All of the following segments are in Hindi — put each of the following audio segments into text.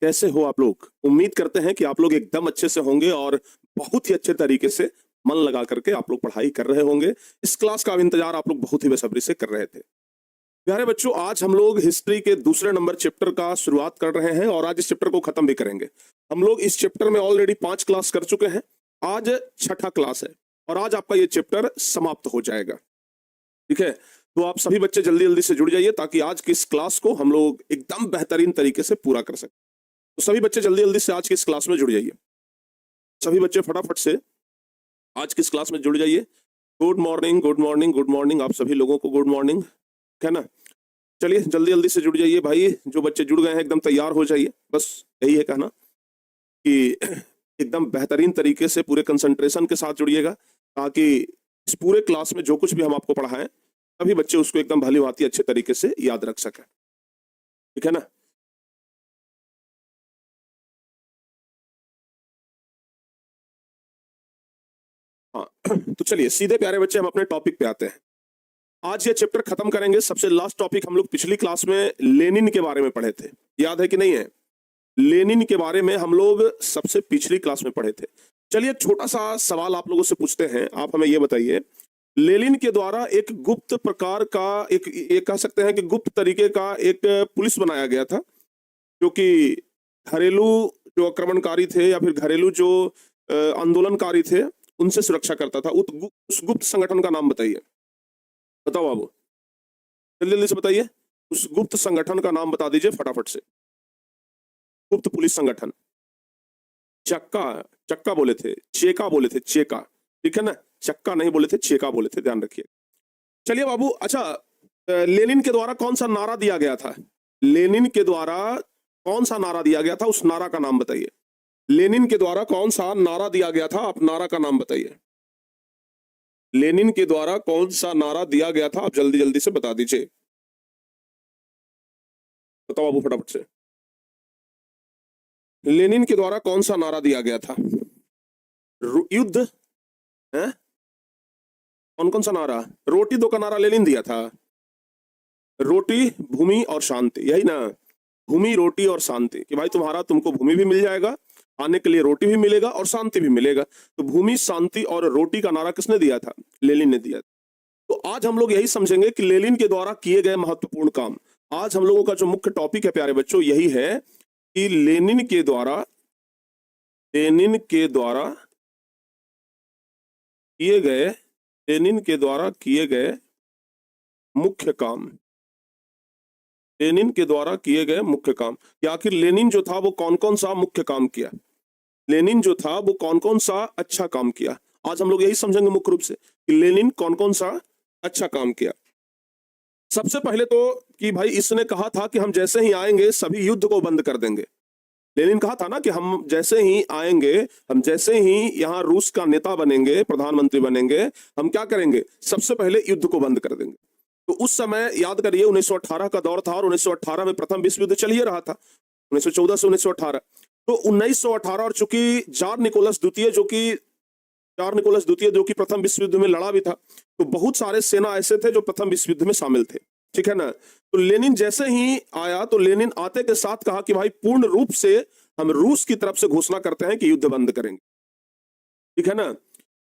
कैसे हो आप लोग? उम्मीद करते हैं कि आप लोग एकदम अच्छे से होंगे और बहुत ही अच्छे तरीके से मन लगा करके आप लोग पढ़ाई कर रहे होंगे। इस क्लास का इंतजार आप लोग बहुत ही बेसब्री से कर रहे थे। प्यारे बच्चों, आज हम लोग हिस्ट्री के दूसरे नंबर चैप्टर का शुरुआत कर रहे हैं और आज इस चैप्टर को खत्म भी करेंगे। हम लोग इस चैप्टर में ऑलरेडी 5 क्लास कर चुके हैं। आज छठा क्लास है और आज आपका ये चैप्टर समाप्त हो जाएगा। ठीक है, तो आप सभी बच्चे जल्दी जल्दी से जुड़ जाइए ताकि आज की इस क्लास को हम लोग एकदम बेहतरीन तरीके से पूरा कर सकें। तो सभी बच्चे जल्दी जल्दी से आज की इस क्लास में जुड़ जाइए। सभी बच्चे फटाफट से आज की इस क्लास में जुड़ जाइए। Good morning, good morning, good morning, आप सभी लोगों को गुड मॉर्निंग, है ना। चलिए जल्दी जल्दी से जुड़ जाइए भाई। जो बच्चे जुड़ गए हैं एकदम तैयार हो जाइए। बस यही है कहना कि एकदम बेहतरीन तरीके से पूरे कंसंट्रेशन के साथ जुड़िएगा ताकि इस पूरे क्लास में जो कुछ भी हम आपको पढ़ाएं सभी बच्चे उसको एकदम भली भांति अच्छे तरीके से याद रख सकें। ठीक है ना। हाँ तो चलिए सीधे प्यारे बच्चे हम अपने टॉपिक पे आते हैं। आज ये चैप्टर खत्म करेंगे। सबसे लास्ट टॉपिक हम लोग पिछली क्लास में लेनिन के बारे में पढ़े थे, याद है कि नहीं है? लेनिन के बारे में हम लोग सबसे पिछली क्लास में पढ़े थे। चलिए एक छोटा सा सवाल आप लोगों से पूछते हैं, आप हमें ये बताइए, लेनिन के द्वारा एक गुप्त प्रकार का एक कह सकते हैं कि गुप्त तरीके का एक पुलिस बनाया गया था जो कि घरेलू जो आक्रमणकारी थे या फिर घरेलू जो आंदोलनकारी थे उनसे सुरक्षा करता था। उस गुप्त संगठन का नाम बताइए। बताओ बाबू, जल्दी जल्दी से बताइए। उस गुप्त संगठन का नाम बता दीजिए फटाफट से। गुप्त पुलिस संगठन। चक्का, चक्का बोले थे, चेका बोले थे, चेका। ठीक है ना, चक्का नहीं बोले थे, चेका बोले थे, ध्यान रखिए। चलिए बाबू, अच्छा लेनिन के द्वारा कौन सा नारा दिया गया था? लेनिन के द्वारा कौन सा नारा दिया गया था, उस नारा का नाम बताइए। लेनिन के द्वारा कौन सा नारा दिया गया था, आप नारा का नाम बताइए। लेनिन के द्वारा कौन सा नारा दिया गया था, आप जल्दी जल्दी से बता दीजिए। बताओ बाबू फटाफट से। लेनिन के द्वारा कौन सा नारा दिया गया था? युद्ध है? कौन कौन सा नारा? रोटी दो का नारा लेनिन दिया था। रोटी, भूमि और शांति, यही ना। भूमि, रोटी और शांति, कि भाई तुम्हारा तुमको भूमि भी मिल जाएगा, आने के लिए रोटी भी मिलेगा और शांति भी मिलेगा। तो भूमि, शांति और रोटी का नारा किसने दिया था? लेनिन ने दिया। तो आज हम लोग यही समझेंगे कि लेनिन के द्वारा किए गए महत्वपूर्ण काम। आज हम लोगों का जो मुख्य टॉपिक है प्यारे बच्चों यही है कि लेनिन के द्वारा किए गए मुख्य काम। लेनिन के द्वारा किए गए मुख्य काम, कि आखिर लेनिन जो था वो कौन कौन सा मुख्य काम किया, लेनिन जो था वो कौन कौन सा अच्छा काम किया। आज हम लोग यही समझेंगे मुख्य रूप से कि लेनिन कौन कौन सा अच्छा काम किया। सबसे पहले तो कि भाई इसने कहा था कि हम जैसे ही आएंगे सभी युद्ध को बंद कर देंगे। लेनिन कहा था ना कि हम जैसे ही आएंगे, हम जैसे ही यहाँ रूस का नेता बनेंगे, प्रधानमंत्री बनेंगे, हम क्या करेंगे? सबसे पहले युद्ध को बंद कर देंगे। तो उस समय याद करिए 1918 का दौर था और 1918 में प्रथम विश्व युद्ध चल ही रहा था, 1914 से 1918। तो 1918 और चूंकि जार निकोलस द्वितीय जो कि प्रथम विश्व युद्ध में लड़ा भी था, तो बहुत सारे सेना ऐसे थे जो प्रथम विश्व युद्ध में शामिल थे। ठीक है ना। तो लेनिन जैसे ही आया तो लेनिन आते के साथ कहा कि भाई पूर्ण रूप से हम रूस की तरफ से घोषणा करते हैं कि युद्ध बंद करेंगे। ठीक है ना,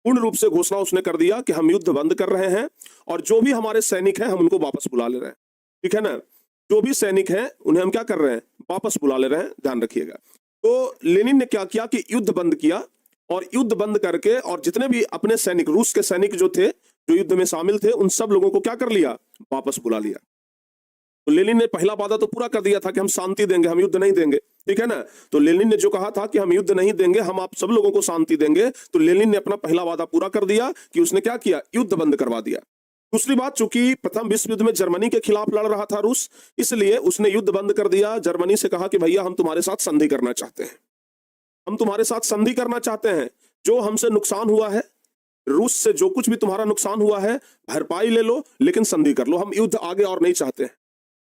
पूर्ण रूप से घोषणा उसने कर दिया कि हम युद्ध बंद कर रहे हैं और जो भी हमारे सैनिक हैं हम उनको वापस बुला ले रहे हैं। ठीक है ना, जो भी सैनिक हैं उन्हें हम क्या कर रहे हैं? वापस बुला ले रहे हैं, ध्यान रखिएगा। तो लेनिन ने क्या किया कि युद्ध बंद किया और युद्ध बंद करके और जितने भी अपने सैनिक, रूस के सैनिक जो थे, जो युद्ध में शामिल थे, उन सब लोगों को क्या कर लिया? वापस बुला लिया। तो लेनिन ने पहला वादा तो पूरा कर दिया था कि हम शांति देंगे, हम युद्ध नहीं देंगे। ठीक है ना। तो लेनिन ने जो कहा था कि हम युद्ध नहीं देंगे, हम आप सब लोगों को शांति देंगे, तो लेनिन ने अपना पहला वादा पूरा कर दिया कि उसने क्या किया? युद्ध बंद करवा दिया। दूसरी बात, चूंकि प्रथम विश्व युद्ध में जर्मनी के खिलाफ लड़ रहा था रूस, इसलिए उसने युद्ध बंद कर दिया। जर्मनी से कहा कि भैया हम तुम्हारे साथ संधि करना चाहते हैं, हम तुम्हारे साथ संधि करना चाहते हैं। जो हमसे नुकसान हुआ है, रूस से जो कुछ भी तुम्हारा नुकसान हुआ है भरपाई ले लो, लेकिन संधि कर लो, हम युद्ध आगे और नहीं चाहते हैं।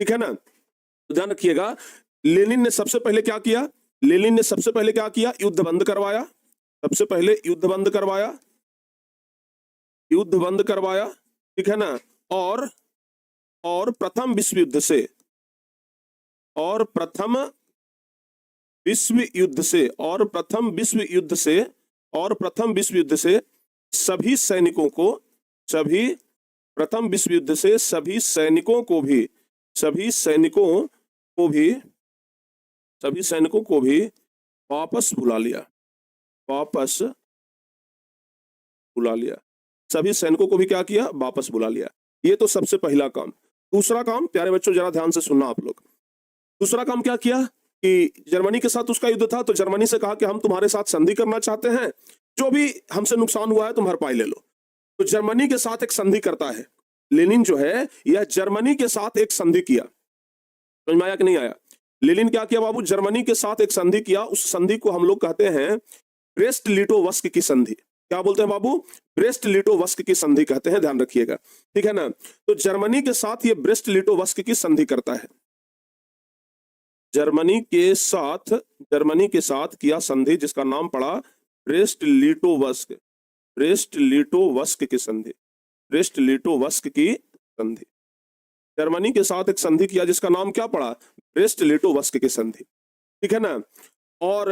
ठीक है ना। तो ध्यान रखिएगा, लेनिन ने सबसे पहले क्या किया? लेनिन ने सबसे पहले क्या किया? युद्ध बंद करवाया। सबसे पहले युद्ध बंद करवाया, युद्ध बंद करवाया। ठीक है ना। और प्रथम विश्व युद्ध से, और प्रथम विश्व युद्ध से और प्रथम विश्व युद्ध से सभी सैनिकों को प्रथम विश्व युद्ध से सभी सैनिकों को भी वापस बुला लिया। सभी सैनिकों को भी क्या किया? वापस बुला लिया। ये तो सबसे पहला काम। दूसरा काम, प्यारे बच्चों जरा ध्यान से सुनना आप लोग। दूसरा काम क्या किया कि जर्मनी के साथ उसका युद्ध था, तो जर्मनी से कहा कि हम तुम्हारे साथ संधि करना चाहते हैं, जो भी हमसे नुकसान हुआ है तुम भरपाई ले लो। तो जर्मनी के साथ एक संधि करता है लेनिन जो है, यह जर्मनी के साथ एक संधि किया। समझ में आया कि नहीं आया? लेनिन क्या किया बाबू? जर्मनी के साथ एक संधि किया। उस संधि को हम लोग कहते हैं ब्रेस्ट लिटोवस्क की संधि। क्या बोलते हैं बाबू? ब्रेस्ट लिटोवस्क की संधि कहते हैं, ध्यान रखिएगा, ठीक है ना। तो जर्मनी के साथ ये ब्रेस्ट लिटोवस्क की संधि करता है। जर्मनी के साथ किया संधि, जिसका नाम पड़ा ब्रेस्ट लिटोवस्क की संधि। जर्मनी के साथ एक संधि किया जिसका नाम क्या पड़ा? ब्रेस्ट लिटोवस्क की संधि, ठीक है ना। और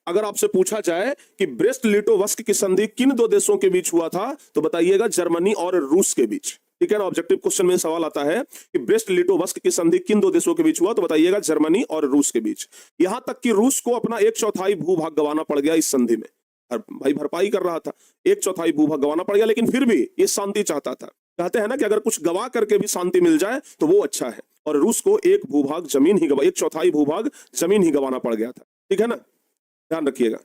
अगर आपसे पूछा जाए कि ब्रेस्ट लिटोवस्क की संधि किन दो देशों के बीच हुआ था, तो बताइएगा जर्मनी और रूस के बीच, ठीक है ना। ऑब्जेक्टिव क्वेश्चन में सवाल आता है कि ब्रेस्ट लिटोवस्क की संधि किन दो देशों के बीच हुआ, तो बताइएगा जर्मनी और रूस के बीच। यहां तक कि रूस को अपना 1/4 भूभाग गंवाना पड़ गया इस संधि में। भाई भरपाई कर रहा था, 1/4 भूभाग गंवाना पड़ गया, लेकिन फिर भी ये शांति चाहता था। कहते हैं ना कि अगर कुछ गवा करके भी शांति मिल जाए तो वो अच्छा है। और रूस को 1/4 भूभाग जमीन ही गंवाना पड़ गया था, ठीक है ना, ध्यान रखिएगा।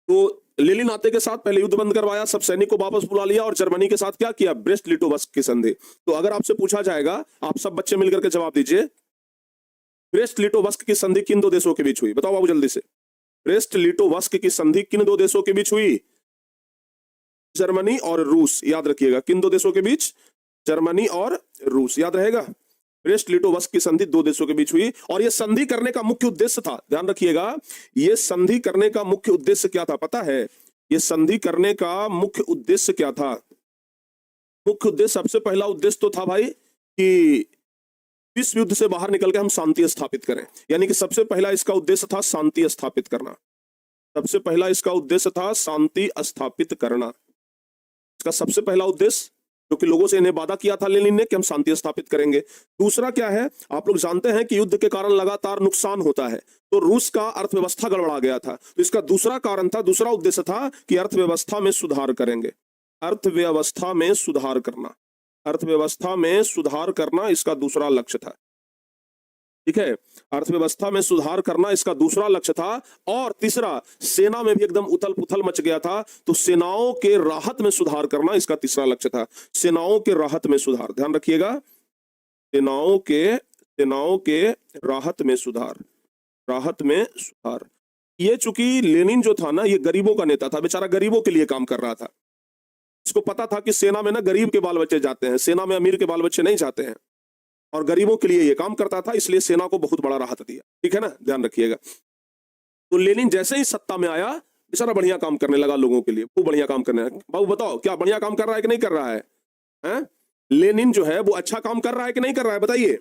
तो लेनिन आते के साथ पहले युद्ध बंद करवाया, सब सैनिक को वापस बुला लिया, और जर्मनी के साथ क्या किया? ब्रेस्ट लिटोवस्क की संधि। तो अगर आपसे पूछा जाएगा, आप सब बच्चे मिलकर के जवाब दीजिए, ब्रेस्ट लिटोवस्क की संधि किन दो देशों के बीच हुई? बताओ बाबू जल्दी से। ब्रेस्ट लिटोवस्क की संधि किन दो देशों के बीच हुई? जर्मनी और रूस, याद रखिएगा। किन दो देशों के बीच? जर्मनी और रूस, याद रहेगा। ब्रेस्ट लिटोवस्क की संधि दो देशों के बीच हुई, और यह संधि करने का मुख्य उद्देश्य था, ध्यान रखिएगा, यह संधि करने का मुख्य उद्देश्य क्या था पता है? यह संधि करने का मुख्य उद्देश्य क्या था? मुख्य उद्देश्य, सबसे पहला उद्देश्य तो था भाई कि विश्व युद्ध से बाहर निकल के हम शांति स्थापित करें। यानी कि सबसे पहला इसका उद्देश्य था शांति स्थापित करना। सबसे पहला इसका उद्देश्य था शांति स्थापित करना। इसका सबसे पहला उद्देश्य, क्योंकि लोगों से इन्हें वादा किया था लेनिन ने कि हम शांति स्थापित करेंगे। दूसरा क्या है? आप लोग जानते हैं कि युद्ध के कारण लगातार नुकसान होता है, तो रूस का अर्थव्यवस्था गड़बड़ा गया था। तो इसका दूसरा कारण था, दूसरा उद्देश्य था कि अर्थव्यवस्था में सुधार करेंगे। अर्थव्यवस्था में सुधार करना इसका दूसरा लक्ष्य था, ठीक है। अर्थव्यवस्था में सुधार करना इसका दूसरा लक्ष्य था। और तीसरा, सेना में भी एकदम उथल पुथल मच गया था, तो सेनाओं के राहत में सुधार करना इसका तीसरा लक्ष्य था। सेनाओं के राहत में सुधार, ध्यान रखिएगा, सेनाओं के राहत में सुधार। ये चूंकि लेनिन जो था ना, ये गरीबों का नेता था, बेचारा गरीबों के लिए काम कर रहा था। इसको पता था कि सेना में ना गरीब के बाल बच्चे जाते हैं, सेना में अमीर के बाल बच्चे नहीं जाते हैं, और गरीबों के लिए ये काम करता था, इसलिए सेना को बहुत बड़ा राहत दिया, ठीक है ना, ध्यान रखिएगा। तो लेनिन जैसे ही सत्ता में आया, बेचारा बढ़िया काम करने लगा लोगों के लिए, खूब बढ़िया काम करने लगा। बाबू बताओ, क्या बढ़िया काम कर रहा है कि नहीं कर रहा है? लेनिन जो है वो अच्छा काम कर रहा है कि नहीं कर रहा है? बताइए,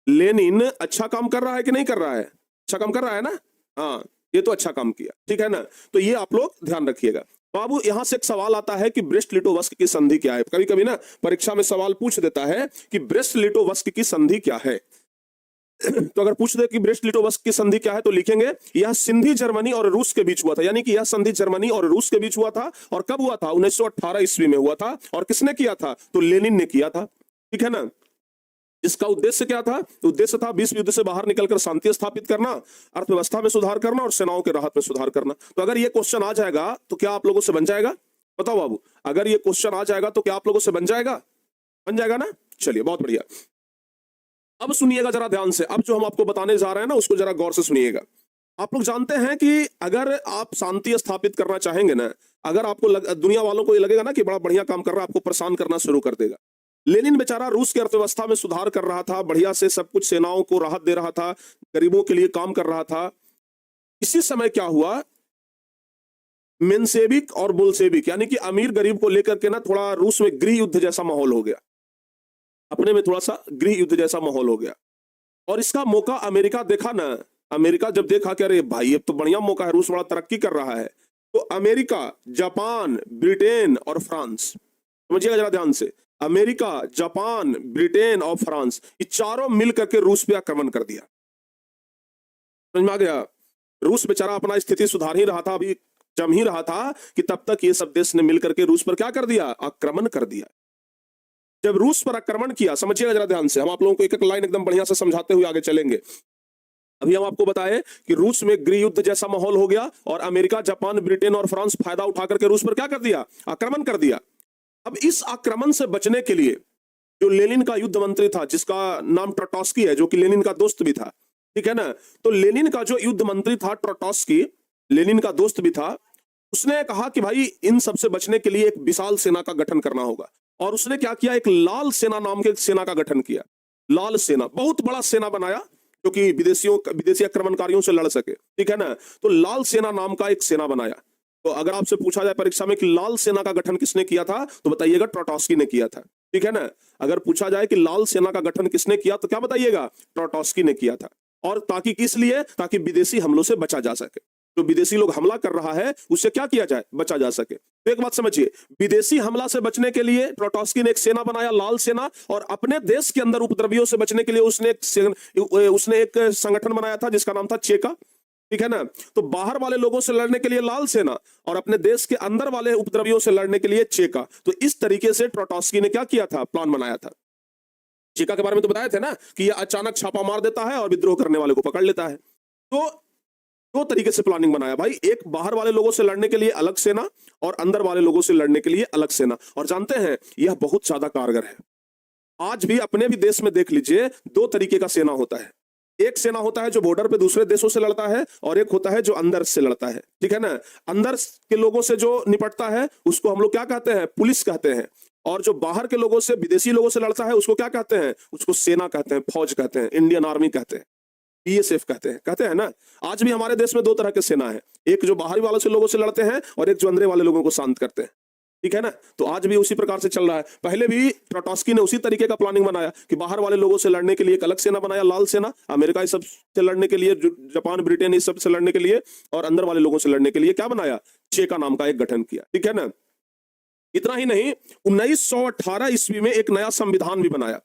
लेनिन अच्छा काम कर रहा है कि नहीं कर रहा है? अच्छा काम कर रहा है ना? हाँ, ये तो अच्छा काम किया, ठीक है ना। तो ये आप लोग ध्यान रखिएगा। बाबू यहां से एक सवाल आता है कि ब्रेस्ट लिटोवस्क की संधि क्या है। कभी कभी ना परीक्षा में सवाल पूछ देता है कि ब्रेस्ट लिटोवस्क की संधि क्या है। तो अगर पूछ दे कि ब्रेस्ट लिटोवस्क की संधि क्या है, तो लिखेंगे यह संधि जर्मनी और रूस के बीच हुआ था। यानी कि यह संधि जर्मनी और रूस के बीच हुआ था। और कब हुआ था? 1918 ईस्वी में हुआ था। और किसने किया था? तो लेनिन ने किया था, ठीक है ना। इसका उद्देश्य क्या था? उद्देश्य था विश्व युद्ध से बाहर निकलकर शांति स्थापित करना, अर्थव्यवस्था में सुधार करना और सेनाओं के राहत में सुधार करना। तो अगर ये क्वेश्चन आ जाएगा तो क्या आप लोगों से बन जाएगा? बताओ बाबू, अगर ये क्वेश्चन आ जाएगा तो क्या आप लोगों से बन जाएगा? बन जाएगा ना? चलिए, बहुत बढ़िया। अब सुनिएगा जरा ध्यान से। अब जो हम आपको बताने जा रहे हैं ना, उसको जरा गौर से सुनिएगा। आप लोग जानते हैं कि अगर आप शांति स्थापित करना चाहेंगे ना, अगर आपको दुनिया वालों को ये लगेगा ना कि बड़ा बढ़िया काम कर रहा है, आपको परेशान करना शुरू कर देगा। लेनिन बेचारा रूस की अर्थव्यवस्था में सुधार कर रहा था, बढ़िया से सब कुछ सेनाओं को राहत दे रहा था, गरीबों के लिए काम कर रहा था। इसी समय क्या हुआ? मेंशेविक और बोल्शेविक, यानी कि अमीर गरीब को लेकर के ना थोड़ा रूस में गृह युद्ध जैसा माहौल हो गया। अपने में थोड़ा सा गृह युद्ध जैसा माहौल हो गया। और इसका मौका अमेरिका देखा ना, अमेरिका जब देखा कि अरे भाई ये तो बढ़िया मौका है, रूस बड़ा तरक्की कर रहा है, तो अमेरिका, जापान, ब्रिटेन और फ्रांस, समझिएगा जरा ध्यान से, अमेरिका, जापान, ब्रिटेन और फ्रांस, ये चारों मिल करके रूस पे आक्रमण कर दिया। समझ में आ गया? रूस बेचारा अपना स्थिति सुधार ही रहा था, अभी जम ही रहा था कि तब तक ये सब देश ने मिलकर के रूस पर क्या कर दिया? आक्रमण कर दिया। जब रूस पर आक्रमण किया, समझिएगा जरा ध्यान से, हम आप लोगों को एक एक लाइन एकदम बढ़िया से समझाते हुए आगे चलेंगे। अभी हम आपको बताएं कि रूस में गृह युद्ध जैसा माहौल हो गया और अमेरिका, जापान, ब्रिटेन और फ्रांस फायदा उठा करके रूस पर क्या कर दिया? आक्रमण कर दिया। अब इस आक्रमण से बचने के लिए जो लेनिन का युद्ध मंत्री था, जिसका नाम ट्रोटस्की है, जो कि लेनिन का दोस्त भी था, ठीक है ना, तो लेनिन का जो युद्ध मंत्री था ट्रोटस्की, लेनिन का दोस्त भी था, उसने कहा कि भाई इन सबसे बचने के लिए एक विशाल सेना का गठन करना होगा। और उसने क्या किया? एक लाल सेना नाम के सेना का गठन किया। लाल सेना, बहुत बड़ा सेना बनाया जो कि विदेशी आक्रमणकारियों से लड़ सके, ठीक है ना, तो लाल सेना नाम का एक सेना बनाया। तो अगर आपसे पूछा जाए परीक्षा में कि लाल सेना का गठन किसने किया था, तो बताइएगा ट्रोटस्की ने किया था, ठीक है ना। अगर पूछा जाए कि लाल सेना का गठन किसने किया, तो क्या बताइएगा? ट्रोटस्की ने किया था। और ताकि किस लिए? ताकि विदेशी हमलों से बचा जा सके। जो विदेशी लोग हमला कर रहा है उससे क्या किया जाए? बचा जा सके। तो एक बात समझिए, विदेशी हमला से बचने के लिए ट्रोटस्की ने एक सेना बनाया, लाल सेना, और अपने देश के अंदर उपद्रवियों से बचने के लिए उसने एक संगठन बनाया था जिसका नाम था चेका, ठीक है ना। तो बाहर वाले लोगों से लड़ने के लिए लाल सेना और अपने देश के अंदर वाले उपद्रवियों से लड़ने के लिए चेका। तो इस तरीके से ट्रोटस्की ने क्या किया था? प्लान बनाया था। चेका के बारे में तो बताए थे ना कि यह अचानक छापा मार देता है और विद्रोह करने वाले को पकड़ लेता है। तो दो तरीके से प्लानिंग बनाया भाई, एक बाहर वाले लोगों से लड़ने के लिए अलग सेना और अंदर वाले लोगों से लड़ने के लिए अलग सेना। और जानते हैं यह बहुत ज्यादा कारगर है। आज भी अपने भी देश में देख लीजिए, दो तरीके का सेना होता है। एक सेना होता है जो बॉर्डर पे दूसरे देशों से लड़ता है, और एक होता है जो अंदर से लड़ता है, ठीक है ना। अंदर के लोगों से जो निपटता है उसको हम लोग क्या कहते हैं? पुलिस कहते हैं। और जो बाहर के लोगों से, विदेशी लोगों से लड़ता है उसको क्या कहते हैं? उसको सेना कहते हैं, फौज कहते हैं, इंडियन आर्मी कहते हैं, बीएसएफ कहते हैं ना। आज भी हमारे देश में दो तरह के सेना है, एक जो बाहरी वालों से लोगों से लड़ते हैं और एक जो अंदर वाले लोगों को शांत करते हैं, ठीक है ना। तो आज भी उसी प्रकार से चल रहा है। पहले भी ट्रोटस्की ने उसी तरीके का प्लानिंग बनाया कि बाहर वाले लोगों से लड़ने के लिए एक अलग सेना बनाया, लाल सेना, अमेरिका इस सब से लड़ने के लिए, जापान, ब्रिटेन इस सब से लड़ने के लिए, और अंदर वाले लोगों से लड़ने के लिए क्या बनाया? चेका नाम का एक गठन किया, ठीक है ना। इतना ही नहीं, 1918 ईस्वी में एक नया संविधान भी बनाया।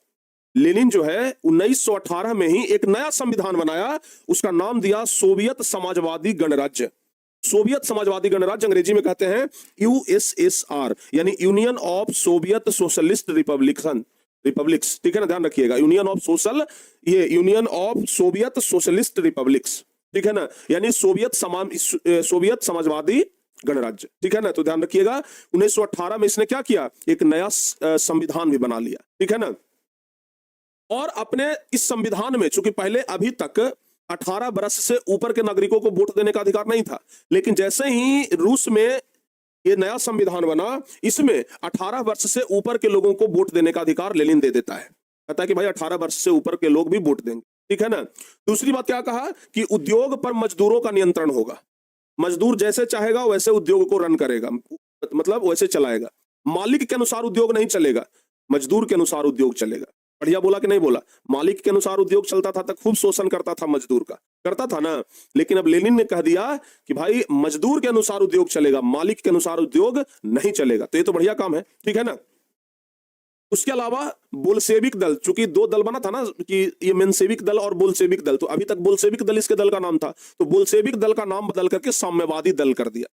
लेनिन जो है 1918 में ही एक नया संविधान बनाया, उसका नाम दिया सोवियत समाजवादी गणराज्य। सोवियत समाजवादी गणराज्य अंग्रेजी में कहते हैं यूएसएसआर, यानी union of Soviet socialist republics, ठीक है ना, ध्यान रखिएगा, union of Soviet socialist republics, ठीक है ना, यानी सोवियत समाजवादी गणराज्य, ठीक है ना। तो ध्यान रखिएगा 1918 में इसने क्या किया? एक नया संविधान भी बना लिया, ठीक है ना। और अपने इस संविधान में, चूंकि पहले अभी तक 18 वर्ष से ऊपर के नागरिकों को वोट देने का अधिकार नहीं था, लेकिन जैसे ही रूस में ये नया संविधान बना, इसमें 18 वर्ष से ऊपर के लोगों को वोट देने का अधिकार लेनिन दे देता है। कहता है कि भाई 18 वर्ष से ऊपर के लोग भी वोट देंगे, ठीक है ना। दूसरी बात क्या कहा कि उद्योग पर मजदूरों का नियंत्रण होगा। मजदूर जैसे चाहेगा वैसे उद्योग को रन करेगा, मतलब वैसे चलाएगा। मालिक के अनुसार उद्योग नहीं चलेगा, मजदूर के अनुसार उद्योग चलेगा। बढ़िया बोला कि नहीं बोला? मालिक के अनुसार उद्योग चलता था तो खूब शोषण करता था मजदूर का, करता था ना। लेकिन अब लेनिन ने कह दिया कि भाई मजदूर के अनुसार उद्योग चलेगा, मालिक के अनुसार उद्योग नहीं चलेगा। तो ये तो बढ़िया काम है, ठीक है ना। उसके अलावा बोल्शेविक दल, चूंकि दो दल बना था ना कि ये मेंशेविक दल और बोल्शेविक दल, तो अभी तक बोल्शेविक दल इसके दल का नाम था, तो बोल्शेविक दल का नाम बदल करके साम्यवादी दल कर दिया।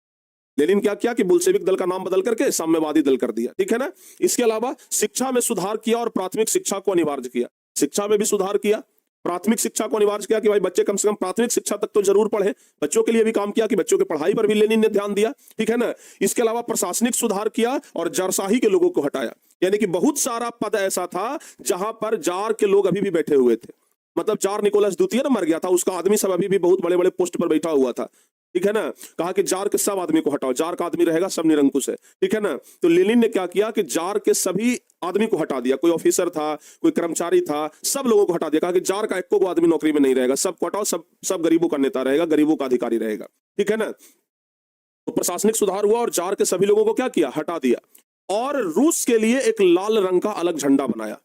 लेनिन क्या किया कि बोल्शेविक दल का नाम बदल करके साम्यवादी दल कर दिया, ठीक है ना। इसके अलावा शिक्षा में सुधार किया और प्राथमिक शिक्षा को अनिवार्य किया। शिक्षा में भी सुधार किया, प्राथमिक शिक्षा को अनिवार्य किया कि भाई बच्चे कम से कम प्राथमिक शिक्षा तक तो जरूर पढ़े। बच्चों के लिए भी काम किया कि बच्चों की पढ़ाई पर भी लेनिन ने ध्यान दिया, ठीक है ना। इसके अलावा प्रशासनिक सुधार किया और जारशाही के लोगों को हटाया, यानी कि बहुत सारा पद ऐसा था जहां पर जार के लोग अभी भी बैठे हुए थे। मतलब जार निकोलस द्वितीय ना मर गया था, उसका आदमी सब अभी भी बहुत बड़े बड़े पोस्ट पर बैठा हुआ था, ठीक है ना। कहा कि जार के सब आदमी को हटाओ, जार का आदमी रहेगा सब निरंकुश है, ठीक है ना। तो लेनिन ने क्या किया कि जार के सभी आदमी को हटा दिया। कोई ऑफिसर था, कोई कर्मचारी था, सब लोगों को हटा दिया। कहा कि जार का एको को आदमी नौकरी में नहीं रहेगा, सबको हटाओ, सब गरीबों का नेता रहेगा, गरीबों का अधिकारी रहेगा, ठीक है ना। तो प्रशासनिक सुधार हुआ और जार के सभी लोगों को क्या किया? हटा दिया। और रूस के लिए एक लाल रंग का अलग झंडा बनाया।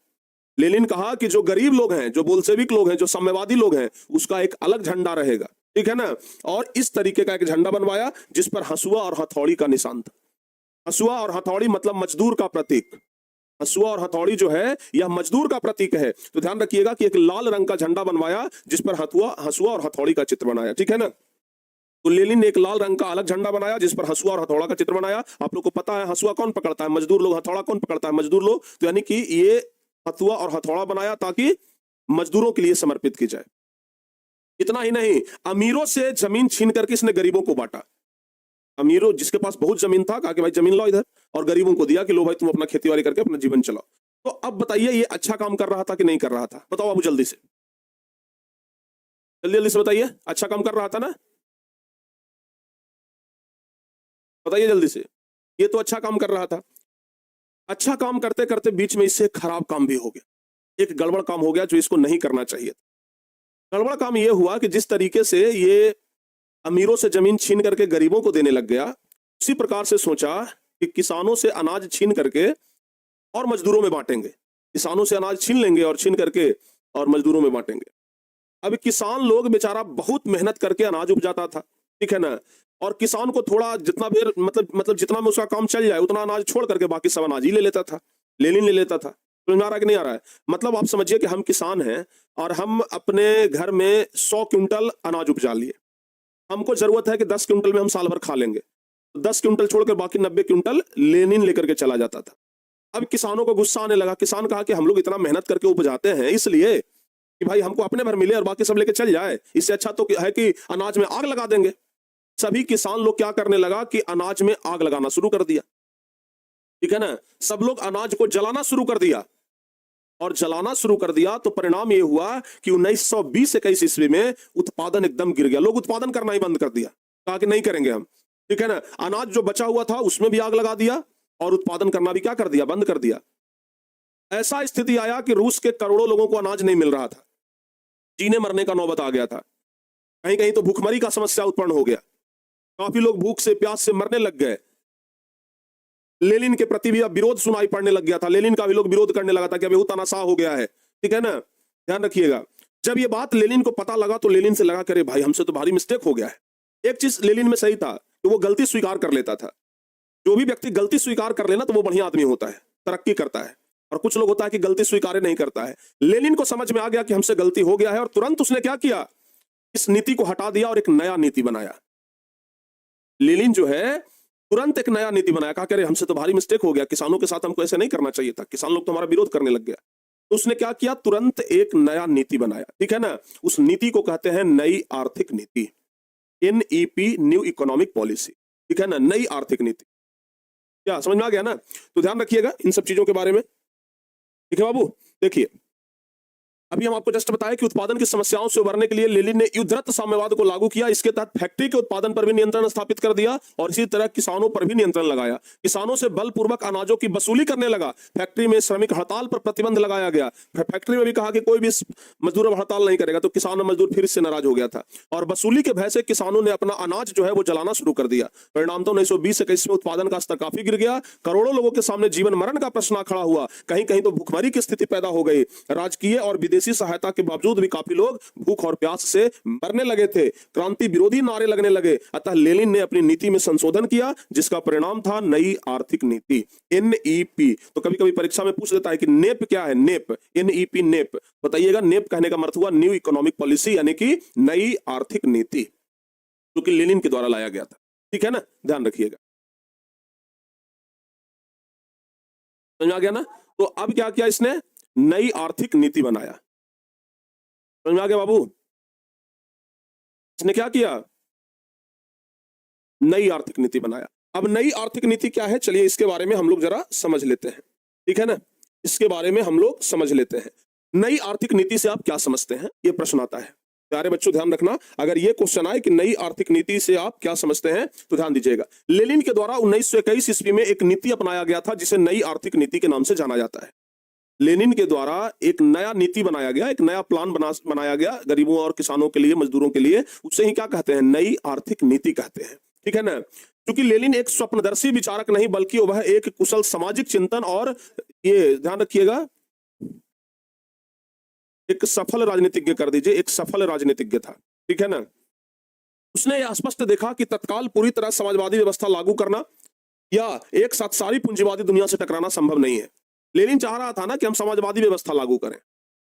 लेनिन कहा कि जो गरीब लोग हैं, जो बोल्शेविक लोग हैं, जो साम्यवादी लोग हैं, उसका एक अलग झंडा रहेगा, ठीक है ना। और इस तरीके का एक झंडा बनवाया जिस पर हंसुआ और हथौड़ी का निशान था। हंसुआ और हथौड़ी मतलब मजदूर का प्रतीक। हंसुआ और हथौड़ी जो है यह मजदूर का प्रतीक है। तो ध्यान रखिएगा कि एक लाल रंग का झंडा बनवाया जिस पर हंसुआ और हथौड़ी का चित्र बनाया, ठीक है ना। तो लेनिन ने एक लाल रंग का अलग झंडा बनाया जिस पर हंसुआ और हथौड़ा का चित्र बनाया। आप लोग को पता है हंसुआ कौन पकड़ता है? मजदूर लोग। हथौड़ा कौन पकड़ता है? मजदूर लोग। तो यानी कि ये हंसुआ और हथौड़ा बनाया ताकि मजदूरों के लिए समर्पित की जाए। इतना ही नहीं, अमीरों से जमीन छीन करके इसने गरीबों को बांटा। अमीरों जिसके पास बहुत जमीन था कहा कि भाई जमीन लो इधर, और गरीबों को दिया कि लो भाई तुम अपना खेतीबाड़ी करके अपना जीवन चलाओ। तो अब बताइए ये अच्छा काम कर रहा था कि नहीं कर रहा था? बताओ बाबू जल्दी से, जल्दी जल्दी से बताइए। अच्छा काम कर रहा था ना? बताइए जल्दी से। ये तो अच्छा काम कर रहा था। अच्छा काम करते करते बीच में इससे खराब काम भी हो गया। एक गड़बड़ काम हो गया जो इसको नहीं करना चाहिए। गड़बड़ काम ये हुआ कि जिस तरीके से ये अमीरों से जमीन छीन करके गरीबों को देने लग गया, उसी प्रकार से सोचा कि किसानों से अनाज छीन करके और मजदूरों में बांटेंगे। किसानों से अनाज छीन लेंगे और छीन करके और मजदूरों में बांटेंगे। अब किसान लोग बेचारा बहुत मेहनत करके अनाज उपजाता था, ठीक है ना। और किसान को थोड़ा जितना देर मतलब जितना में उसका काम चल जाए उतना अनाज छोड़ करके बाकी सब अनाज ही ले लेता था, लेनिन ले लेता था। समझ में आ रहा है कि नहीं आ रहा है? मतलब आप समझिए कि हम किसान हैं और हम अपने घर में 100 क्विंटल अनाज उपजा लिए। हमको जरूरत है कि 10 क्विंटल में हम साल भर खा लेंगे। 10 क्विंटल छोड़कर बाकी 90 क्विंटल लेनिन लेकर के चला जाता था। अब किसानों को गुस्सा आने लगा। किसान कहा कि हम लोग इतना मेहनत करके उपजाते हैं इसलिए कि भाई हमको अपने भर मिले और बाकी सब लेके चल जाए, इससे अच्छा तो है कि अनाज में आग लगा देंगे। सभी किसान लोग क्या करने लगा कि अनाज में आग लगाना शुरू कर दिया, ठीक है ना। सब लोग अनाज को जलाना शुरू कर दिया और जलाना शुरू कर दिया तो परिणाम ये हुआ कि 1920-21 ईस्वी में उत्पादन एकदम गिर गया। लोग उत्पादन करना ही बंद कर दिया, कहा कि नहीं करेंगे हम, ठीक है ना। अनाज जो बचा हुआ था उसमें भी आग लगा दिया और उत्पादन करना भी क्या कर दिया? बंद कर दिया। ऐसा स्थिति आया कि रूस के करोड़ों लोगों को अनाज नहीं मिल रहा था, जीने मरने का नौबत आ गया था। कहीं कहीं तो भूखमरी का समस्या उत्पन्न हो गया, काफी लोग भूख से प्यास से मरने लग गए। लेनिन के प्रति भी अब विरोध सुनाई पड़ने लग गया था। लेनिन का भी लोग विरोध करने लगा था कि अभी तानाशाह हो गया है, ठीक है ना। ध्यान रखिएगा, जब ये बात लेनिन को पता लगा तो लेनिन से लगा करे भाई हमसे तो भारी मिस्टेक हो गया है। एक चीज लेनिन में सही था कि वो गलती स्वीकार कर लेता था। जो भी व्यक्ति गलती स्वीकार कर लेना तो वो बढ़िया आदमी होता है, तरक्की करता है। और कुछ लोग होता है कि गलती स्वीकार नहीं करता है। लेनिन को समझ में आ गया कि हमसे गलती हो गया है और तुरंत उसने क्या किया? इस नीति को हटा दिया और एक नया नीति बनाया। लेनिन जो है तुरंत एक नया नीति बनाया, कहा कि अरे हमसे तो भारी मिस्टेक हो गया, किसानों के साथ हमको ऐसे नहीं करना चाहिए था, किसान लोग तो हमारा विरोध करने लग गया। तो उसने क्या किया? तुरंत एक नया नीति बनाया, ठीक है ना। उस नीति को कहते हैं नई आर्थिक नीति, NEP, न्यू इकोनॉमिक पॉलिसी, ठीक है ना। नई आर्थिक नीति, क्या समझ में आ गया ना? तो ध्यान रखिएगा इन सब चीजों के बारे में, ठीक है बाबू। देखिए अभी हम आपको जस्ट बताया कि उत्पादन की समस्याओं से उबरने के लिए लेनिन ने युद्धरत साम्यवाद को लागू किया। इसके तहत फैक्ट्री के उत्पादन पर भी नियंत्रण स्थापित कर दिया और इसी तरह किसानों पर भी नियंत्रण लगाया। किसानों से बलपूर्वक अनाजों की वसूली करने लगा। फैक्ट्री में श्रमिक हड़ताल पर प्रतिबंध लगाया गया। फैक्ट्री में भी कहा कि कोई भी मजदूर हड़ताल नहीं करेगा, तो किसान और मजदूर फिर इससे नाराज हो गया था। और वसूली के भय से किसानों ने अपना अनाज जो है वो जलाना शुरू कर दिया। परिणाम तो 1920-21 में उत्पादन का स्तर काफी गिर गया। करोड़ों लोगों के सामने जीवन मरण का प्रश्न खड़ा हुआ। कहीं कहीं तो भूखमरी की स्थिति पैदा हो गई। राजकीय और विदेशी सहायता के बावजूद भी काफी लोग भूख और प्यास से मरने लगे थे। क्रांति विरोधी नारे लगने लगे। अतः लेनिन ने अपनी नीति में संशोधन किया जिसका परिणाम था नई आर्थिक नीति, NEP। तो कभी कभी परीक्षा में पूछ देता है कि नेप क्या है? नेप, NEP, नेप बताइएगा। नेप कहने का मतलब हुआ न्यू इकोनॉमिक पॉलिसी, यानी कि नई आर्थिक नीति, जो कि लेनिन के द्वारा लाया गया था, ठीक है ना। ध्यान रखिएगा, समझ आ गया ना। तो अब क्या किया इसने? नई आर्थिक नीति बनाया। समझ में आ गया बाबू? इसने क्या किया? नई आर्थिक नीति बनाया। अब नई आर्थिक नीति क्या है, चलिए इसके बारे में हम लोग जरा समझ लेते हैं, ठीक है ना। इसके बारे में हम लोग समझ लेते हैं। नई आर्थिक नीति से आप क्या समझते हैं, ये प्रश्न आता है। प्यारे बच्चों ध्यान रखना, अगर ये क्वेश्चन आए कि नई आर्थिक नीति से आप क्या समझते हैं तो ध्यान दीजिएगा। लेनिन के द्वारा 1921 ईस्वी में एक नीति अपनाया गया था जिसे नई आर्थिक नीति के नाम से जाना जाता है। लेनिन के द्वारा एक नया नीति बनाया गया, एक नया प्लान बनाया गया गरीबों और किसानों के लिए, मजदूरों के लिए। उसे ही क्या कहते हैं? नई आर्थिक नीति कहते हैं, ठीक है ना। क्योंकि लेनिन एक स्वप्नदर्शी विचारक नहीं बल्कि वह एक कुशल सामाजिक चिंतन और, ये ध्यान रखिएगा, एक सफल राजनीतिज्ञ कर दीजिए, एक सफल राजनीतिज्ञ था, ठीक है ना। उसने यह स्पष्ट देखा कि तत्काल पूरी तरह समाजवादी व्यवस्था लागू करना या एक साथ सारी पूंजीवादी दुनिया से टकराना संभव नहीं है। लेनिन चाह रहा था ना कि हम समाजवादी व्यवस्था लागू करें,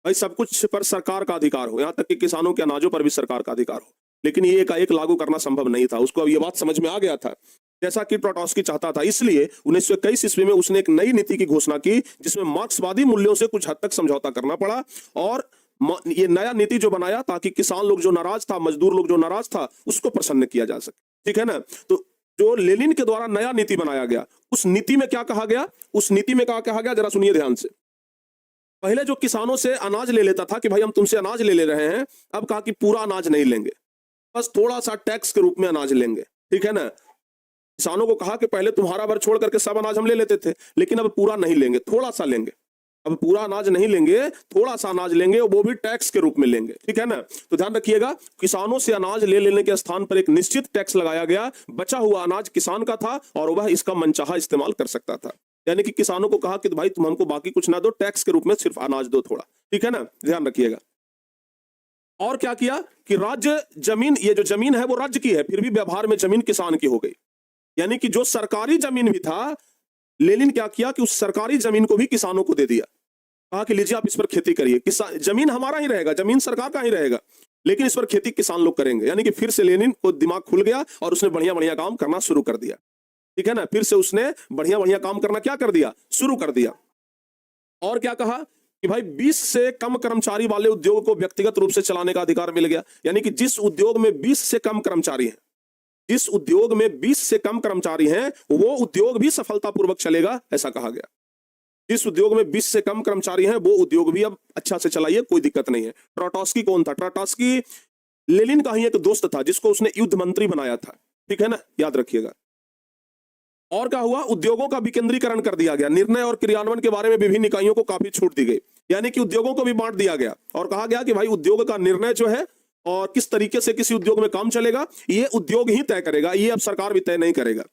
भाई सब कुछ पर सरकार का अधिकार हो, यहां तक कि किसानों के अनाजों पर भी सरकार का अधिकार हो। लेकिन ये एकाएक लागू करना संभव नहीं था। उसको अब ये बात समझ में आ गया था, जैसा कि ट्रोट्स्की चाहता था। इसलिए 1921 ईस्वी में उसने एक नई नीति की घोषणा की, जिसमें मार्क्सवादी मूल्यों से कुछ हद तक समझौता करना पड़ा। और ये नया नीति जो बनाया ताकि किसान लोग जो नाराज था, मजदूर लोग जो नाराज था, उसको प्रसन्न किया जा सके, ठीक है ना। तो जो लेनिन के द्वारा नया नीति बनाया गया, उस नीति में क्या कहा गया, उस नीति में क्या कहा गया, जरा सुनिए ध्यान से। पहले जो किसानों से अनाज ले लेता था कि भाई हम तुमसे अनाज ले रहे हैं, अब कहा कि पूरा अनाज नहीं लेंगे, बस थोड़ा सा टैक्स के रूप में अनाज लेंगे, ठीक है ना। किसानों को कहा कि पहले तुम्हारा भर छोड़ करके सब अनाज हम ले लेते थे, लेकिन अब पूरा नहीं लेंगे, थोड़ा सा लेंगे। अब पूरा अनाज नहीं लेंगे, थोड़ा सा अनाज लेंगे, वो भी टैक्स के रूप में लेंगे, ठीक है ना। तो ध्यान रखिएगा, किसानों से अनाज ले लेने के स्थान पर एक निश्चित टैक्स लगाया गया। बचा हुआ अनाज किसान का था और वह इसका मनचाहा इस्तेमाल कर सकता था। यानी कि किसानों को कहा कि भाई तुम हमको बाकी कुछ ना दो, टैक्स के रूप में सिर्फ अनाज दो थोड़ा, ठीक है ना, ध्यान रखिएगा। और क्या किया कि राज्य जमीन, ये जो जमीन है वो राज्य की है, फिर भी व्यवहार में जमीन किसान की हो गई। यानी कि जो सरकारी जमीन भी था, लेनिन क्या किया कि उस सरकारी जमीन को भी किसानों को दे दिया। कहा कि लीजिए आप इस पर खेती करिए, किसान, जमीन हमारा ही रहेगा, जमीन सरकार का ही रहेगा, लेकिन इस पर खेती किसान लोग करेंगे। यानी कि फिर से लेनिन को दिमाग खुल गया और उसने बढ़िया बढ़िया काम करना शुरू कर दिया, ठीक है ना। फिर से उसने बढ़िया बढ़िया काम करना क्या कर दिया, शुरू कर दिया। और क्या कहा कि भाई 20 से कम कर्मचारी वाले उद्योग को व्यक्तिगत रूप से चलाने का अधिकार मिल गया। यानी कि जिस उद्योग में 20 से कम कर्मचारी हैं, जिस उद्योग में 20 से कम कर्मचारी हैं, वो उद्योग भी सफलतापूर्वक चलेगा, ऐसा कहा गया। जिस उद्योग में 20 से कम कर्मचारी हैं, वो उद्योग भी अब अच्छा से चलाइए, कोई दिक्कत नहीं है। ट्रोट्स्की कौन था? ट्रोट्स्की लेनिन का ही एक दोस्त था, जिसको उसने युद्ध मंत्री बनाया था, ठीक है ना, याद रखिएगा। और क्या हुआ, उद्योगों का विकेंद्रीकरण कर दिया गया। निर्णय और क्रियान्वयन के बारे में विभिन्न इकाइयों को काफी छूट दी गई। यानी कि उद्योगों को भी बांट दिया गया और कहा गया कि भाई उद्योग का निर्णय जो है और किस तरीके से किसी उद्योग में काम चलेगा, ये उद्योग ही तय करेगा, ये अब सरकार भी तय नहीं करेगा।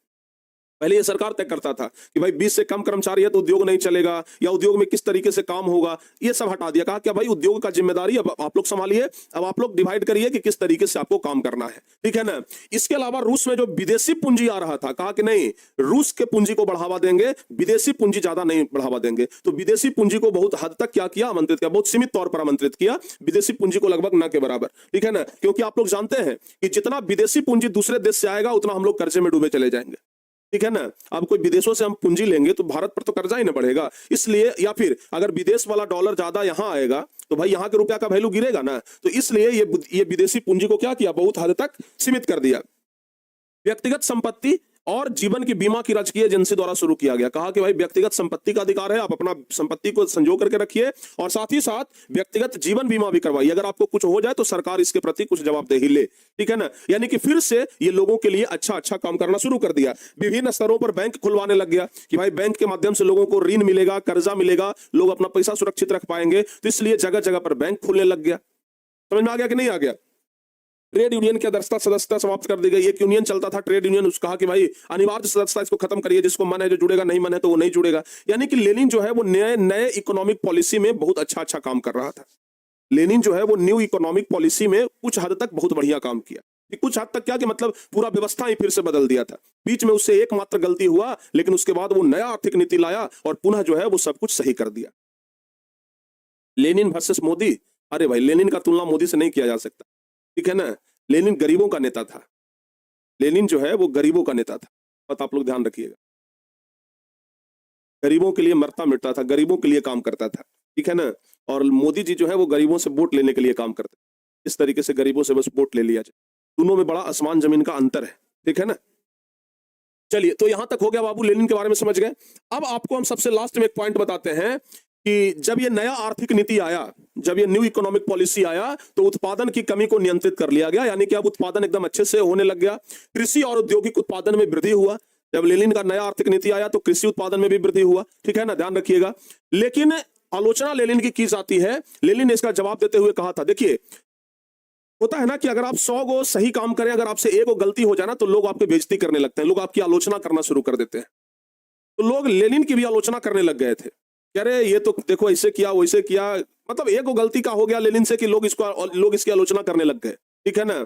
पहले ये सरकार तय करता था कि भाई 20 से कम कर्मचारी है तो उद्योग नहीं चलेगा, या उद्योग में किस तरीके से काम होगा, ये सब हटा दिया। कहा कि भाई उद्योग का जिम्मेदारी अब आप लोग संभालिए, अब आप लोग डिवाइड करिए कि किस तरीके से आपको काम करना है, ठीक है ना। इसके अलावा रूस में जो विदेशी पूंजी आ रहा था, कहा कि नहीं, रूस के पूंजी को बढ़ावा देंगे, विदेशी पूंजी ज्यादा नहीं बढ़ावा देंगे। तो विदेशी पूंजी को बहुत हद तक क्या किया, आमंत्रित किया, बहुत सीमित तौर पर आमंत्रित किया, विदेशी पूंजी को लगभग न के बराबर, ठीक है ना। क्योंकि आप लोग जानते हैं कि जितना विदेशी पूंजी दूसरे देश से आएगा, उतना हम लोग कर्जे में डूबे चले जाएंगे, ठीक है ना। अब कोई विदेशों से हम पूंजी लेंगे तो भारत पर तो कर्जा ही ना बढ़ेगा, इसलिए, या फिर अगर विदेश वाला डॉलर ज्यादा यहां आएगा तो भाई यहां के रुपया का वैल्यू गिरेगा ना। तो इसलिए ये विदेशी पूंजी को क्या किया, बहुत हद तक सीमित कर दिया। व्यक्तिगत संपत्ति और जीवन की बीमा की राजकीय एजेंसी द्वारा शुरू किया गया। कहा कि भाई व्यक्तिगत संपत्ति का अधिकार है, आप अपना संपत्ति को संजो करके रखिए, और साथ ही साथ व्यक्तिगत जीवन बीमा भी करवाइए। अगर आपको कुछ हो जाए तो सरकार इसके प्रति कुछ जवाबदेही ले, ठीक है ना। यानी कि फिर से ये लोगों के लिए अच्छा काम करना शुरू कर दिया। विभिन्न स्तरों पर बैंक खुलवाने लग गया कि भाई बैंक के माध्यम से लोगों को ऋण मिलेगा, कर्जा मिलेगा, लोग अपना पैसा सुरक्षित रख पाएंगे। तो इसलिए जगह जगह पर बैंक खुलने लग गया। समझ में आ गया कि नहीं आ गया। ट्रेड यूनियन की आदर्शता सदस्यता समाप्त कर दी गई। एक यूनियन चलता था, ट्रेड यूनियन, उसका कहा कि भाई अनिवार्य सदस्यता इसको खत्म करिए, जिसको मन है जो जुड़ेगा, नहीं मन है तो वो नहीं जुड़ेगा। यानी कि लेनिन जो है वो नए इकोनॉमिक पॉलिसी में बहुत अच्छा काम कर रहा था। लेनिन जो है वो न्यू इकोनॉमिक पॉलिसी में कुछ हद तक बहुत बढ़िया काम किया। कुछ हद तक क्या कि मतलब पूरा व्यवस्था ही फिर से बदल दिया था। बीच में उससे एकमात्र गलती हुआ, लेकिन उसके बाद वो नया आर्थिक नीति लाया और पुनः जो है वो सब कुछ सही कर दिया। लेनिन वर्सेस मोदी, अरे भाई लेनिन का तुलना मोदी से नहीं किया जा सकता, ठीक है ना। लेनिन गरीबों का नेता था, लेनिन जो है वो गरीबों का नेता था, बात आप लोग ध्यान रखिएगा। गरीबों के लिए मरता मिटता था, गरीबों के लिए काम करता था, ठीक है ना। और मोदी जी जो है वो गरीबों से वोट लेने के लिए काम करते, इस तरीके से गरीबों से बस वोट ले लिया जाए। दोनों में बड़ा आसमान जमीन का अंतर है, ठीक है ना। चलिए, तो यहां तक हो गया बाबू, लेनिन के बारे में समझ गए। अब आपको हम सबसे लास्ट में एक पॉइंट बताते हैं कि जब ये नया आर्थिक नीति आया, जब ये न्यू इकोनॉमिक पॉलिसी आया, तो उत्पादन की कमी को नियंत्रित कर लिया गया। यानी कि अब उत्पादन एकदम अच्छे से होने लग गया। कृषि और औद्योगिक उत्पादन में वृद्धि हुआ। जब लेनिन का नया आर्थिक नीति आया तो कृषि उत्पादन में भी वृद्धि हुआ, ठीक है ना, ध्यान रखिएगा। लेकिन आलोचना लेनिन की जाती है। लेनिन ने इसका जवाब देते हुए कहा था, देखिए होता है ना कि अगर आप 100 गो सही काम करें, अगर आपसे एक गलती हो जाए ना तो लोग आपकी बेइज्जती करने लगते हैं, लोग आपकी आलोचना करना शुरू कर देते हैं। तो लोग लेनिन की भी आलोचना करने लग गए थे, कह रहे ये तो देखो ऐसे किया वैसे किया, मतलब एक गलती का हो गया लेनिन से कि लोग इसकी आलोचना करने लग गए, ठीक है ना।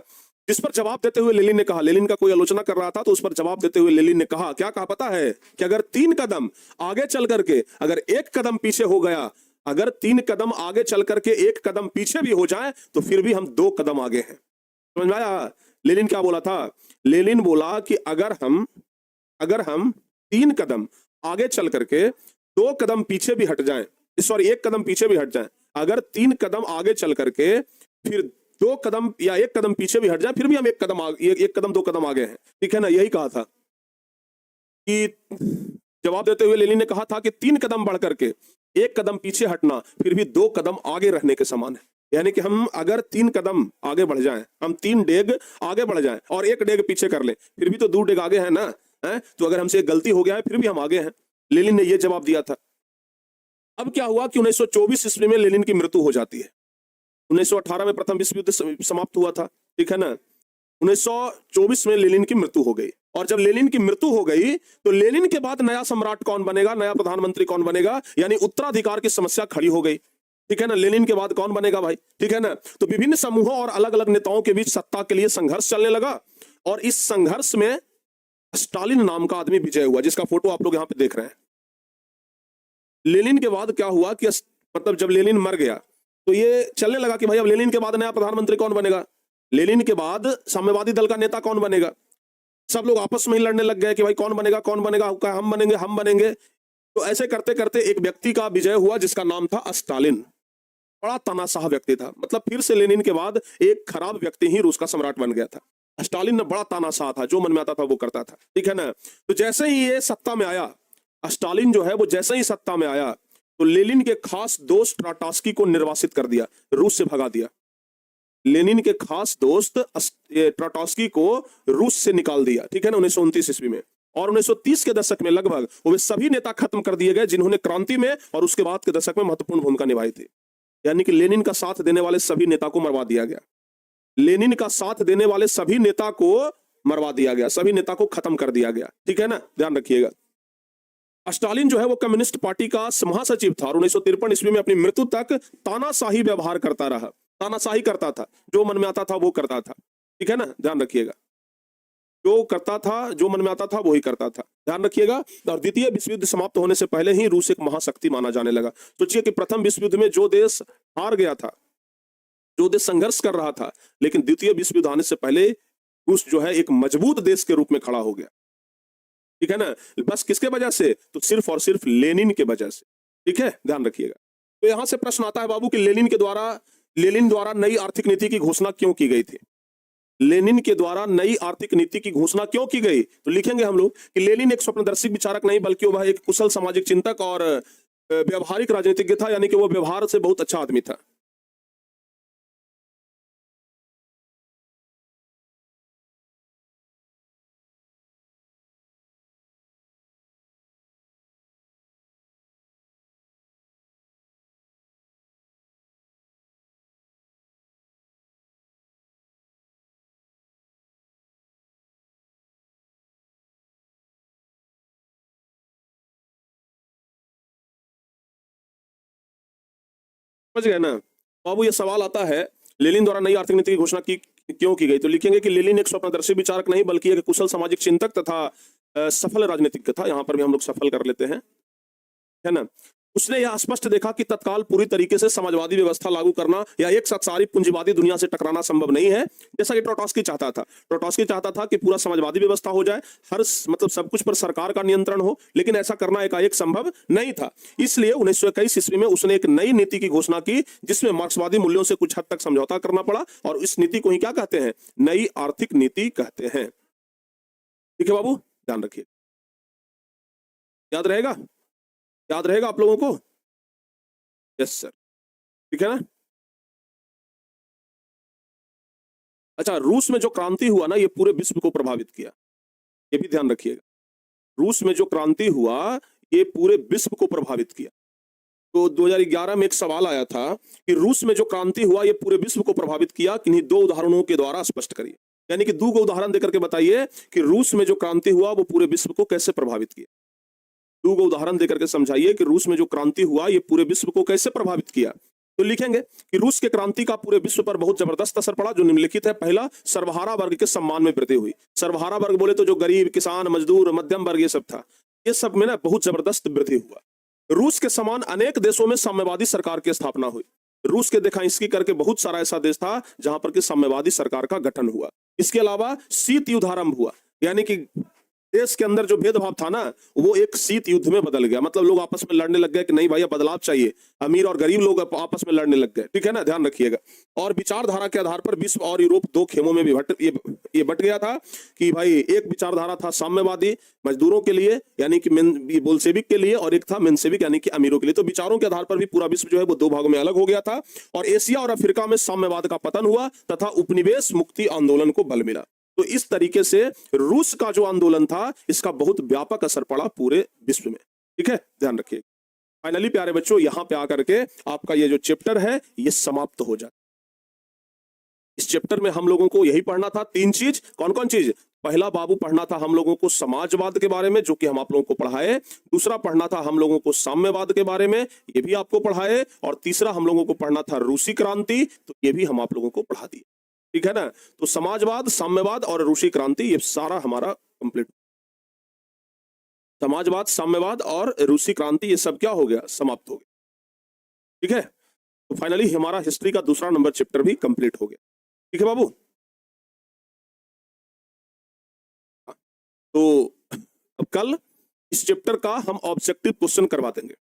जिस पर जवाब देते हुए लेनिन ने कहा, लेनिन का कोई आलोचना कर रहा था तो उस पर जवाब देते हुए लेनिन ने कहा, क्या कहा पता है, कि अगर 3 कदम आगे चल करके अगर 1 कदम पीछे हो गया, अगर 3 कदम आगे चल करके 1 कदम पीछे भी हो जाए तो फिर भी हम 2 कदम आगे हैं। समझ में आया? लेनिन क्या बोला था? लेनिन बोला कि अगर हम 3 कदम आगे चल करके 2 कदम पीछे भी हट जाएं, सॉरी 1 कदम पीछे भी हट जाएं, अगर 3 कदम आगे चल करके फिर 2 कदम या 1 कदम पीछे भी हट जाए फिर भी हम 1 कदम 2 कदम आगे हैं, ठीक है ना। यही कहा था कि जवाब देते हुए लेनिन ने कहा था कि 3 कदम बढ़ करके 1 कदम पीछे हटना फिर भी 2 कदम आगे रहने के समान है। यानी कि हम अगर 3 कदम आगे बढ़ जाएं, हम 3 डेग आगे बढ़ जाएं और 1 डेग पीछे कर लें, फिर भी तो 2 डेग आगे है ना, है? तो अगर हमसे एक गलती हो गया है फिर भी हम आगे हैं। लेनिन ने यह जवाब दिया था। अब क्या हुआ कि 1924 ईस्वी में लेनिन की मृत्यु हो जाती है। 1918 में प्रथम विश्व युद्ध समाप्त हुआ था, ठीक है ना। 1924 में लेनिन की मृत्यु हो गई, और जब लेनिन की मृत्यु हो गई तो लेनिन के बाद नया सम्राट कौन बनेगा, नया प्रधानमंत्री कौन बनेगा, यानी उत्तराधिकार की समस्या खड़ी हो गई, ठीक है ना। लेनिन के बाद कौन बनेगा भाई, ठीक है ना। तो विभिन्न समूहों और अलग अलग नेताओं के बीच सत्ता के लिए संघर्ष चलने लगा, और इस संघर्ष में स्टालिन नाम का आदमी विजय हुआ, जिसका फोटो आप लोग यहां पे देख रहे हैं। लेनिन के बाद क्या हुआ कि मतलब जब लेनिन मर गया तो ये चलने लगा कि भाई अब लेनिन के बाद नया प्रधानमंत्री कौन बनेगा, लेनिन के बाद साम्यवादी दल का नेता कौन बनेगा। सब लोग आपस में ही लड़ने लग गए कि भाई कौन बनेगा, हम बनेंगे। तो ऐसे करते करते एक व्यक्ति का विजय हुआ जिसका नाम था स्टालिन। बड़ा तानाशाह व्यक्ति था, मतलब फिर से लेनिन के बाद एक खराब व्यक्ति ही रूस का सम्राट बन गया था। स्टालिन ने बड़ा तानाशाह था, जो मन में आता था वो करता था, ठीक है ना। तो जैसे ही ये सत्ता में आया, स्टालिन जो है वो जैसे ही सत्ता में आया तो लेनिन के खास दोस्त ट्राटस्की को निर्वासित कर दिया, रूस से भगा दिया। लेनिन के खास दोस्त ट्राटस्की को रूस से निकाल दिया, ठीक है ना, 1929 ईस्वी में। और 1930 के दशक में लगभग वो सभी नेता खत्म कर दिए गए जिन्होंने क्रांति में और उसके बाद के दशक में महत्वपूर्ण भूमिका निभाई थी। यानी कि लेनिन का साथ देने वाले सभी नेता को मरवा दिया गया, लेनिन का साथ देने वाले सभी नेता को मरवा दिया गया, सभी नेता को खत्म कर दिया गया, ठीक है ना, ध्यान रखिएगा। स्टालिन जो है वो कम्युनिस्ट पार्टी का महासचिव था और 1953 ईस्वी में अपनी मृत्यु तक तानाशाही व्यवहार करता रहा, तानाशाही करता था, जो मन में आता था वो करता था, ठीक है ना, ध्यान रखिएगा। जो करता था, जो मन में आता था वो ही करता था, ध्यान रखिएगा। और द्वितीय विश्व युद्ध समाप्त होने से पहले ही रूस एक महाशक्ति माना जाने लगा। सोचिए कि प्रथम विश्व युद्ध में जो देश हार गया था, जो देश संघर्ष कर रहा था, लेकिन द्वितीय विश्व युद्ध आने से पहले रूस जो है एक मजबूत देश के रूप में खड़ा हो गया, ठीक है ना। बस किसके वजह से, तो सिर्फ और सिर्फ लेनिन के वजह से, ठीक है, ध्यान रखिएगा। तो यहां से प्रश्न आता है बाबू कि लेनिन द्वारा नई आर्थिक नीति की घोषणा क्यों की गई थी। लेनिन के द्वारा नई आर्थिक नीति की घोषणा क्यों की गई, तो लिखेंगे हम लोग कि लेनिन एक स्वप्नदर्शी विचारक नहीं बल्कि वह एक कुशल सामाजिक चिंतक और व्यवहारिक राजनीतिज्ञ था, यानी कि वो व्यवहार से बहुत अच्छा आदमी था। समझ गए ना बाबू। ये सवाल आता है लेनिन द्वारा नई आर्थिक नीति की घोषणा की क्यों की गई, तो लिखेंगे कि लेनिन एक स्वप्नदर्शी विचारक नहीं बल्कि एक कुशल सामाजिक चिंतक तथा सफल राजनीतिज्ञ था। यहां पर भी हम लोग सफल कर लेते हैं, है ना। उसने यह स्पष्ट देखा कि तत्काल पूरी तरीके से समाजवादी व्यवस्था लागू करना या एक साथ सारी पूंजीवादी दुनिया से टकराना संभव नहीं है, जैसा कि ट्रोट्स्की चाहता था। ट्रोट्स्की चाहता था कि पूरा समाजवादी व्यवस्था हो जाए, मतलब सब कुछ पर सरकार का नियंत्रण हो, लेकिन ऐसा करना एकाएक संभव नहीं था। इसलिए 1921 ईस्वी में उसने एक नई नीति की घोषणा की जिसमें मार्क्सवादी मूल्यों से कुछ हद तक समझौता करना पड़ा, और इस नीति को ही क्या कहते हैं, नई आर्थिक नीति कहते हैं, ठीक है बाबू, ध्यान रखिए। याद रहेगा, याद रहेगा आप लोगों को, यस सर, ठीक है ना। अच्छा, रूस में जो क्रांति हुआ ना ये पूरे विश्व को प्रभावित किया, ये भी ध्यान रखिएगा। रूस में जो क्रांति हुआ ये पूरे विश्व को प्रभावित किया। तो 2011 में एक सवाल आया था कि रूस में जो क्रांति हुआ ये पूरे विश्व को प्रभावित किया, किन्हीं 2 उदाहरणों के द्वारा स्पष्ट करिए। यानी कि 2 उदाहरण देकर के बताइए कि रूस में जो क्रांति हुआ वो पूरे विश्व को कैसे प्रभावित किया। 2 उदाहरण देकर के समझाइए कि रूस में जो क्रांति हुआ ये पूरे विश्व को कैसे प्रभावित किया। तो लिखेंगे कि रूस के क्रांति का पूरे विश्व पर बहुत जबरदस्त असर पड़ा। जो निम्नलिखित है, पहला, सर्वहारा वर्ग के सम्मान में वृद्धि हुई। सर्वहारा वर्ग बोले तो जो गरीब, किसान, मजदूर, मध्यम वर्ग, ये सब था, ये सब में ना बहुत जबरदस्त वृद्धि हुआ। रूस के समान अनेक देशों में साम्यवादी सरकार की स्थापना हुई। रूस के देखा इसकी करके बहुत सारा ऐसा देश था जहां पर कि साम्यवादी सरकार का गठन हुआ। इसके अलावा शीत युद्ध आरंभ हुआ, यानी कि देश के अंदर जो भेदभाव था ना, वो एक शीत युद्ध में बदल गया। मतलब लोग आपस में लड़ने लग गए कि नहीं भैया बदलाव चाहिए, अमीर और गरीब लोग आपस में लड़ने लग गए, ठीक है ना, ध्यान रखिएगा। और विचारधारा के आधार पर विश्व और यूरोप दो खेमों में भी ये बट गया था कि भाई एक विचारधारा था साम्यवादी मजदूरों के लिए यानी कि बोल्शेविक के लिए, और एक था मेंशेविक यानी कि अमीरों के लिए। तो विचारों के आधार पर भी पूरा विश्व जो है वो दो भागों में अलग हो गया था, और एशिया और अफ्रीका में साम्यवाद का पतन हुआ तथा उपनिवेश मुक्ति आंदोलन को बल मिला। तो इस तरीके से रूस का जो आंदोलन था, इसका बहुत व्यापक असर पड़ा पूरे विश्व में, ठीक है, ध्यान रखिए। फाइनली प्यारे बच्चों, यहां पे आकर के आपका ये जो चैप्टर है ये समाप्त हो जाता। इस चैप्टर में हम लोगों को यही पढ़ना था, तीन चीज। कौन कौन चीज? पहला बाबू पढ़ना था हम लोगों को समाजवाद के बारे में, जो कि हम आप लोगों को पढ़ाए। दूसरा पढ़ना था हम लोगों को साम्यवाद के बारे में, ये भी आपको पढ़ाए। और तीसरा हम लोगों को पढ़ना था रूसी क्रांति, तो ये भी हम आप लोगों को पढ़ा दिए, ठीक है ना। तो समाजवाद, साम्यवाद और रूसी क्रांति, ये सारा हमारा कंप्लीट। समाजवाद, साम्यवाद और रूसी क्रांति, ये सब क्या हो गया? समाप्त हो गया, ठीक है। तो फाइनली हमारा हिस्ट्री का दूसरा नंबर चैप्टर भी कंप्लीट हो गया, ठीक है बाबू। तो अब कल इस चैप्टर का हम ऑब्जेक्टिव क्वेश्चन करवा देंगे।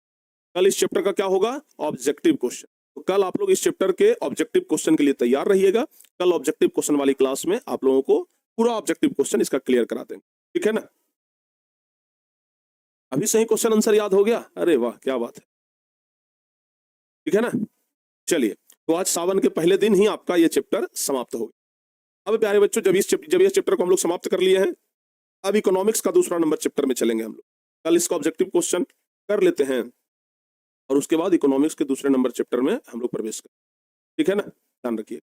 कल इस चैप्टर का क्या होगा? Objective question. तो कल आप लोग इस चैप्टर के ऑब्जेक्टिव क्वेश्चन के लिए तैयार रहिएगा। कल ऑब्जेक्टिव क्वेश्चन वाली क्लास में आप लोगों को पूरा ऑब्जेक्टिव क्वेश्चन इसका क्लियर करा देंगे, ठीक है ना। अभी सही क्वेश्चन आंसर याद हो गया? अरे वाह, क्या बात है, ठीक है ना। चलिए, तो आज सावन के पहले दिन ही आपका ये चैप्टर समाप्त हो गया। अब प्यारे बच्चों, जब इस चैप्टर को हम लोग समाप्त कर लिए हैं, अब इकोनॉमिक्स का दूसरा नंबर चैप्टर में चलेंगे हम लोग। कल इसका ऑब्जेक्टिव क्वेश्चन कर लेते हैं और उसके बाद इकोनॉमिक्स के दूसरे नंबर चैप्टर में हम लोग प्रवेश करें, ठीक है ना, ध्यान रखिए।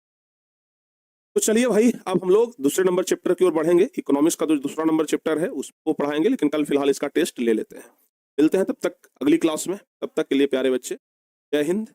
तो चलिए भाई, अब हम लोग दूसरे नंबर चैप्टर की ओर बढ़ेंगे। इकोनॉमिक्स का जो दूसरा नंबर चैप्टर है उसको पढ़ाएंगे, लेकिन कल फिलहाल इसका टेस्ट ले लेते हैं। मिलते हैं तब तक अगली क्लास में। तब तक के लिए प्यारे बच्चे, जय हिंद।